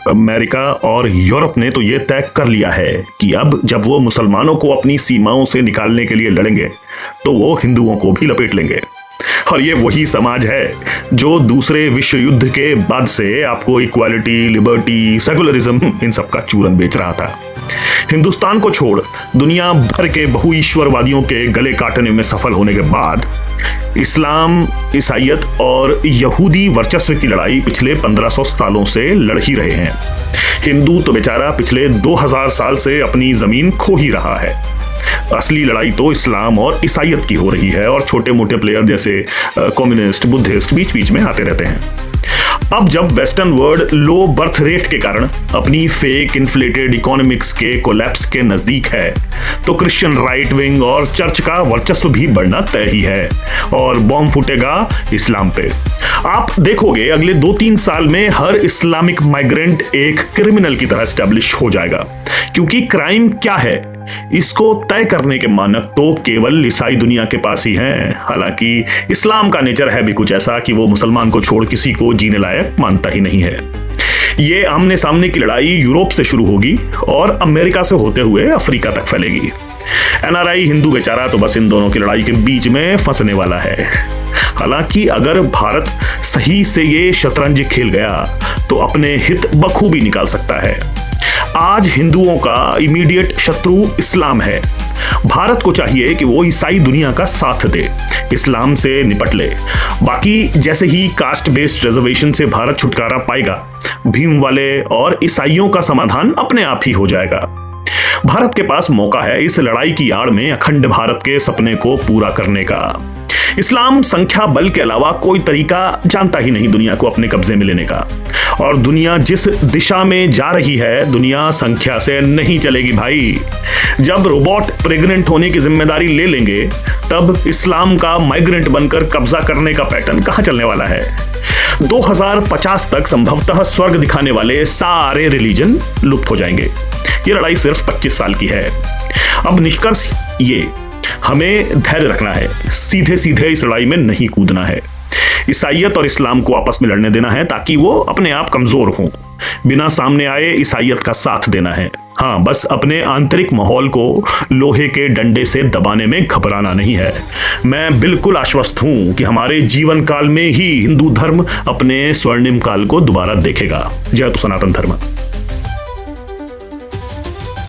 America और Europe ने तो ये तय कर लिया है कि अब जब वो मुसलमानों को अपनी सीमाओं से निकालने के लिए लड़ेंगे तो वो हिंदुओं को भी लपेट लेंगे। और ये वही समाज है जो दूसरे विश्व युद्ध के बाद से आपको इक्वालिटी, लिबर्टी, सेकुलरिज्म इन सब का चूरन बेच रहा था। हिंदुस्तान को छोड़ दुनिया भर के बहुईश्वरवादियों के गले काटने में सफल होने के बाद इस्लाम, ईसाईयत और यहूदी वर्चस्व की लड़ाई पिछले 1500 सालों से लड़ ही रहे हैं। हिंदू तो बेचारा पिछले 2000 साल से अपनी जमीन खो ही रहा है। असली लड़ाई तो इस्लाम और ईसाईयत की हो रही है और छोटे मोटे प्लेयर जैसे कम्युनिस्ट, बुद्धिस्ट बीच बीच में आते रहते हैं। अब जब western world low birth rate के कारण अपनी फेक इन्फ्लेटेड इकोनॉमिक्स के कोलैप्स के नजदीक है तो क्रिश्चियन राइट विंग और चर्च का वर्चस्व भी बढ़ना तय ही है और बॉम्ब फूटेगा इस्लाम पे। आप देखोगे अगले 2-3 साल में हर इस्लामिक माइग्रेंट एक क्रिमिनल की तरह एस्टैब्लिश हो जाएगा, क्योंकि क्राइम क्या है इसको तय करने के मानक तो केवल ईसाई दुनिया के पास ही हैं। हालांकि इस्लाम का नेचर है भी कुछ ऐसा कि वो मुसलमान को छोड़ किसी को जीने लायक मानता ही नहीं है। ये आमने सामने की लड़ाई यूरोप से शुरू होगी और अमेरिका से होते हुए अफ्रीका तक फैलेगी। एनआरआई हिंदू बेचारा तो बस इन दोनों की लड़ाई के बीच में फंसने वाला है। हालांकि अगर भारत सही से ये शतरंज खेल गया तो अपने हित बखूबी निकाल सकता है। आज हिंदुओं का इमीडिएट शत्रु इस्लाम है। भारत को चाहिए कि वो ईसाई दुनिया का साथ दे, इस्लाम से निपट ले। बाकी जैसे ही कास्ट बेस्ड रिजर्वेशन से भारत छुटकारा पाएगा, भीम वाले और ईसाइयों का समाधान अपने आप ही हो जाएगा। भारत के पास मौका है इस लड़ाई की आड़ में अखंड भारत के सपने को पूरा करने का। इस्लाम संख्या बल के अलावा कोई तरीका जानता ही नहीं दुनिया को अपने कब्जे में लेने का, और दुनिया जिस दिशा में जा रही है दुनिया संख्या से नहीं चलेगी भाई। जब रोबोट प्रेग्नेंट होने की जिम्मेदारी ले लेंगे तब इस्लाम का माइग्रेंट बनकर कब्जा करने का पैटर्न कहां चलने वाला है। 2050 तक संभवतः स्वर्ग दिखाने वाले सारे रिलीजन लुप्त हो जाएंगे। ये लड़ाई सिर्फ 25 साल की है। अब निष्कर्ष ये, हमें धैर्य रखना है, सीधे सीधे इस लड़ाई में नहीं कूदना है। ईसाईयत और इस्लाम को आपस में लड़ने देना है ताकि वो अपने आप कमजोर हों। बिना सामने आए ईसाईयत का साथ देना है। हाँ, बस अपने आंतरिक माहौल को लोहे के डंडे से दबाने में घबराना नहीं है। मैं बिल्कुल आश्वस्त हूं कि हमारे जीवन काल में ही हिंदू धर्म अपने स्वर्णिम काल को दोबारा देखेगा। जय तो सनातन धर्म।